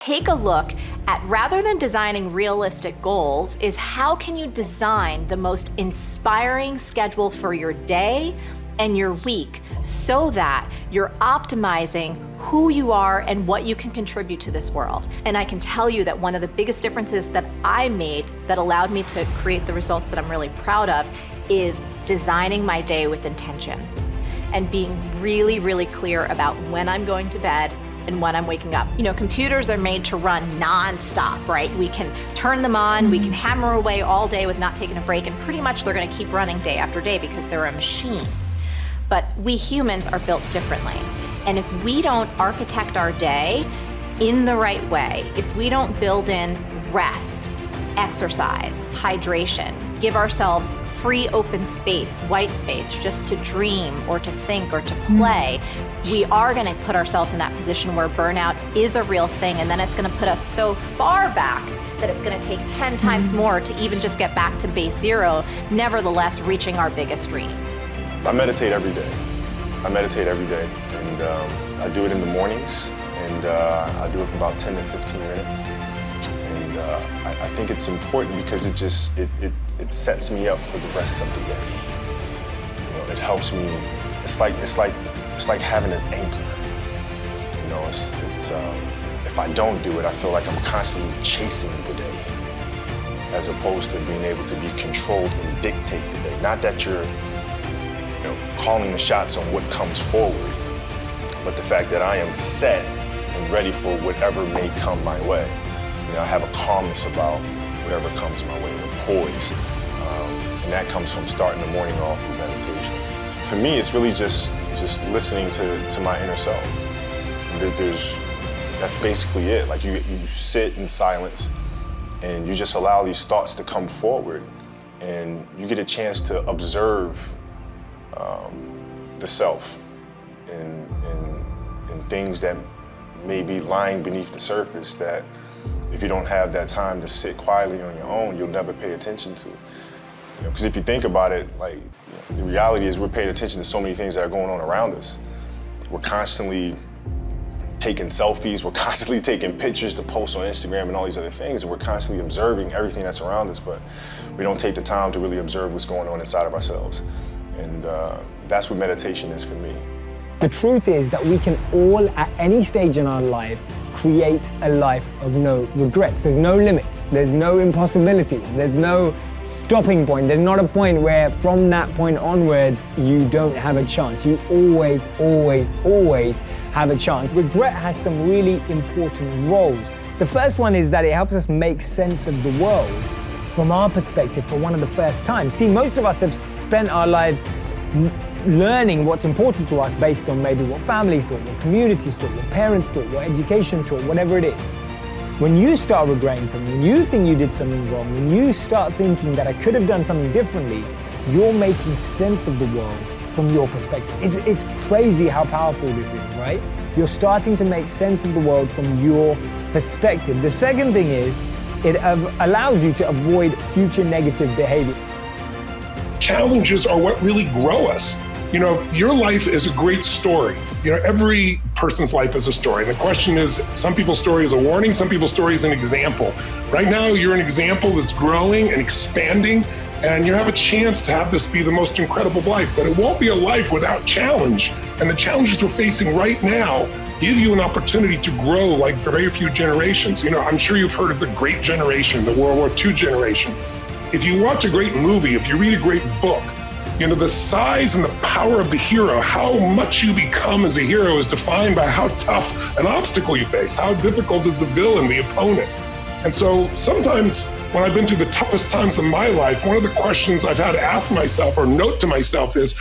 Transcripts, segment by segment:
Take a look at, rather than designing realistic goals, is how can you design the most inspiring schedule for your day and your week so that you're optimizing who you are and what you can contribute to this world. And I can tell you that one of the biggest differences that I made that allowed me to create the results that I'm really proud of is designing my day with intention and being really, really clear about when I'm going to bed and when I'm waking up. You know, computers are made to run non-stop, right? We can turn them on, we can hammer away all day with not taking a break, and pretty much they're gonna keep running day after day because they're a machine. But we humans are built differently. And if we don't architect our day in the right way, if we don't build in rest, exercise, hydration, give ourselves free open space, white space, just to dream or to think or to play, we are gonna put ourselves in that position where burnout is a real thing, and then it's gonna put us so far back that it's gonna take 10 times more to even just get back to base zero, nevertheless reaching our biggest dream. I meditate every day. And I do it in the mornings, and I do it for about 10 to 15 minutes. And I think it's important because it sets me up for the rest of the day. You know, it helps me. It's like having an anchor. You know, if I don't do it, I feel like I'm constantly chasing the day, as opposed to being able to be controlled and dictate the day. Not that you're, you know, calling the shots on what comes forward, but the fact that I am set and ready for whatever may come my way. You know, I have a calmness about whatever comes my way, a poise, and that comes from starting the morning off with meditation. For me, it's really just listening to my inner self. And that's basically it. Like you sit in silence and you just allow these thoughts to come forward, and you get a chance to observe the self and things that may be lying beneath the surface that if you don't have that time to sit quietly on your own, you'll never pay attention to. You know, because if you think about it, like, you know, the reality is we're paying attention to so many things that are going on around us. We're constantly taking selfies, we're constantly taking pictures to post on Instagram and all these other things, and we're constantly observing everything that's around us, but we don't take the time to really observe what's going on inside of ourselves. And that's what meditation is for me. The truth is that we can all, at any stage in our life, create a life of no regrets. There's no limits, there's no impossibility, there's no stopping point. There's not a point where from that point onwards, you don't have a chance. You always, always, always have a chance. Regret has some really important roles. The first one is that it helps us make sense of the world from our perspective for one of the first times. See, most of us have spent our lives learning what's important to us based on maybe what families thought, what communities thought, what parents thought, what education taught, whatever it is. When you start regretting something, when you think you did something wrong, when you start thinking that I could have done something differently, you're making sense of the world from your perspective. It's crazy how powerful this is, right? You're starting to make sense of the world from your perspective. The second thing is, it allows you to avoid future negative behavior. Challenges are what really grow us. You know, your life is a great story. You know, every person's life is a story. And the question is, some people's story is a warning, some people's story is an example. Right now, you're an example that's growing and expanding, and you have a chance to have this be the most incredible life. But it won't be a life without challenge. And the challenges we're facing right now give you an opportunity to grow like very few generations. You know, I'm sure you've heard of the Great Generation, the World War II generation. If you watch a great movie, if you read a great book, you know, the size and the power of the hero, how much you become as a hero is defined by how tough an obstacle you face, how difficult is the villain, the opponent. And so sometimes when I've been through the toughest times of my life, one of the questions I've had to ask myself or note to myself is,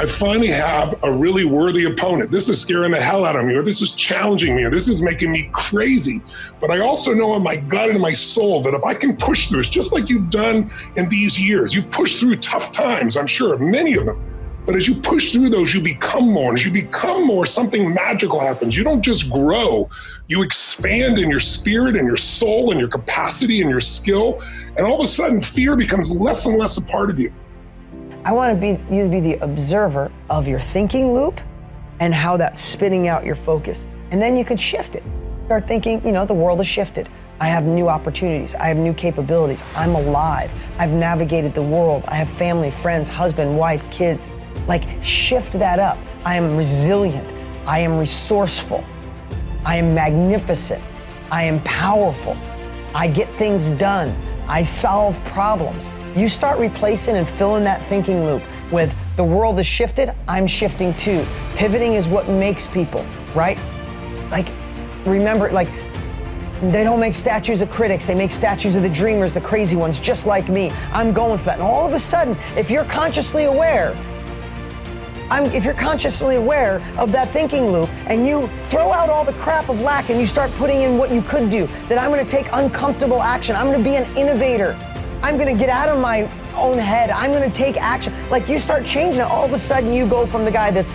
I finally have a really worthy opponent. This is scaring the hell out of me, or this is challenging me, or this is making me crazy. But I also know in my gut and in my soul that if I can push through, it's just like you've done in these years. You've pushed through tough times, I'm sure, many of them. But as you push through those, you become more. And as you become more, something magical happens. You don't just grow, you expand in your spirit and your soul and your capacity and your skill. And all of a sudden, fear becomes less and less a part of you. I want you to be the observer of your thinking loop and how that's spitting out your focus. And then you can shift it. Start thinking, the world has shifted. I have new opportunities. I have new capabilities. I'm alive. I've navigated the world. I have family, friends, husband, wife, kids. Like, shift that up. I am resilient. I am resourceful. I am magnificent. I am powerful. I get things done. I solve problems. You start replacing and filling that thinking loop with the world has shifted, I'm shifting too. Pivoting is what makes people, right? Like, remember, like, they don't make statues of critics, they make statues of the dreamers, the crazy ones, just like me. I'm going for that. And all of a sudden, if you're consciously aware of that thinking loop and you throw out all the crap of lack and you start putting in what you could do, that I'm gonna take uncomfortable action, I'm gonna be an innovator, I'm gonna get out of my own head, I'm gonna take action. Like, you start changing it, all of a sudden you go from the guy that's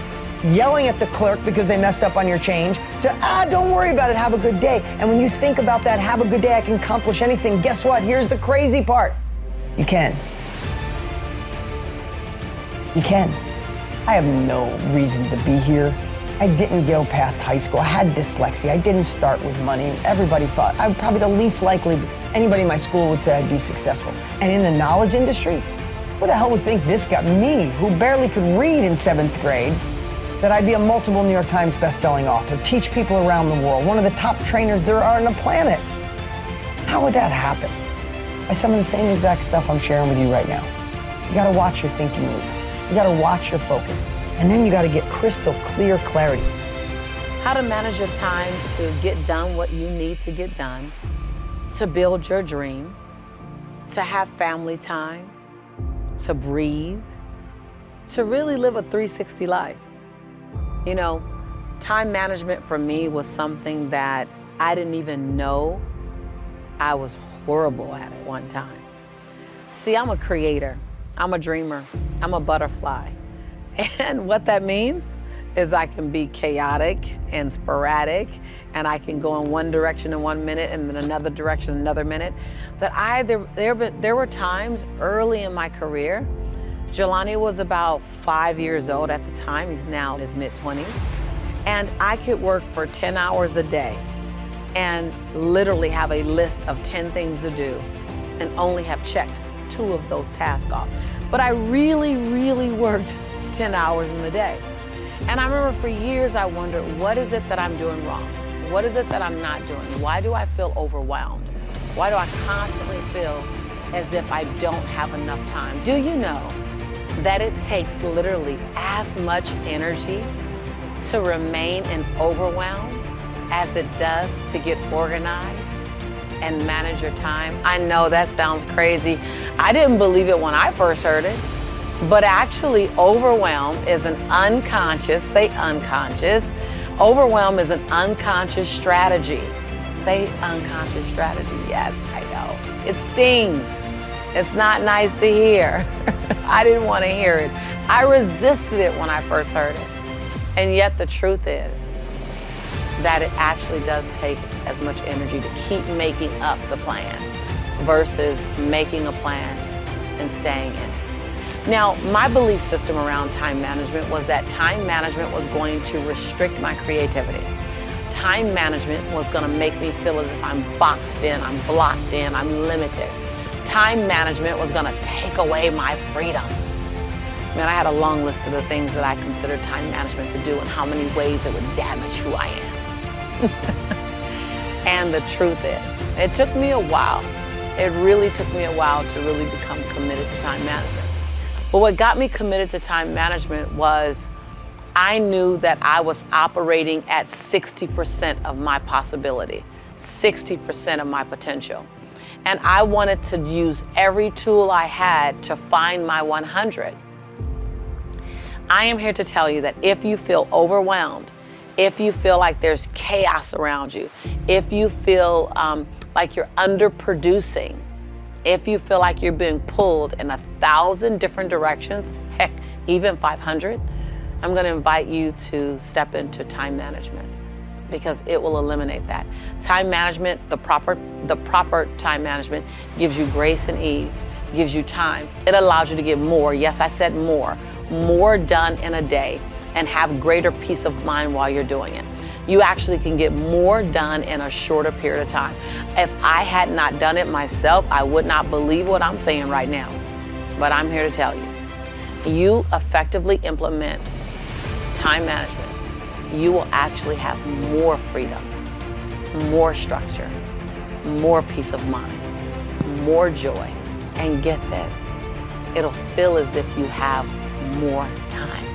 yelling at the clerk because they messed up on your change to, don't worry about it, have a good day. And when you think about that, have a good day, I can accomplish anything, guess what? Here's the crazy part. You can. You can. I have no reason to be here. I didn't go past high school. I had dyslexia. I didn't start with money. Everybody thought I'm probably the least likely anybody in my school would say I'd be successful. And in the knowledge industry, who the hell would think this got me, who barely could read in 7th grade, that I'd be a multiple New York Times best-selling author, teach people around the world, one of the top trainers there are on the planet. How would that happen? By some of the same exact stuff I'm sharing with you right now. You gotta watch your thinking loop. You gotta watch your focus. And then you gotta get crystal clear clarity. How to manage your time to get done what you need to get done, to build your dream, to have family time, to breathe, to really live a 360 life. Time management for me was something that I didn't even know I was horrible at one time. See, I'm a creator, I'm a dreamer, I'm a butterfly. And what that means is I can be chaotic and sporadic, and I can go in one direction in 1 minute and then another direction another minute. There were times early in my career, Jelani was about 5 years old at the time, he's now in his mid-20s, and I could work for 10 hours a day and literally have a list of 10 things to do and only have checked 2 of those tasks off. But I really, really worked 10 hours in the day. And I remember for years I wondered, what is it that I'm doing wrong? What is it that I'm not doing? Why do I feel overwhelmed? Why do I constantly feel as if I don't have enough time? Do you know that it takes literally as much energy to remain in overwhelm as it does to get organized and manage your time? I know that sounds crazy. I didn't believe it when I first heard it. But actually, overwhelm is an unconscious, say unconscious. Overwhelm is an unconscious strategy. Say unconscious strategy. Yes, I know. It stings. It's not nice to hear. I didn't want to hear it. I resisted it when I first heard it. And yet the truth is that it actually does take as much energy to keep making up the plan versus making a plan and staying in it. Now, my belief system around time management was that time management was going to restrict my creativity. Time management was going to make me feel as if I'm boxed in, I'm blocked in, I'm limited. Time management was going to take away my freedom. Man, I had a long list of the things that I considered time management to do and how many ways it would damage who I am. And the truth is, it took me a while. It really took me a while to really become committed to time management. But what got me committed to time management was I knew that I was operating at 60% of my possibility, 60% of my potential. And I wanted to use every tool I had to find my 100. I am here to tell you that if you feel overwhelmed, if you feel like there's chaos around you, if you feel like you're underproducing, if you feel like you're being pulled in 1,000 different directions, heck, even 500, I'm going to invite you to step into time management because it will eliminate that. Time management, the proper time management gives you grace and ease, gives you time. It allows you to get more, yes, I said more done in a day and have greater peace of mind while you're doing it. You actually can get more done in a shorter period of time. If I had not done it myself, I would not believe what I'm saying right now. But I'm here to tell you, you effectively implement time management, you will actually have more freedom, more structure, more peace of mind, more joy. And get this, it'll feel as if you have more time.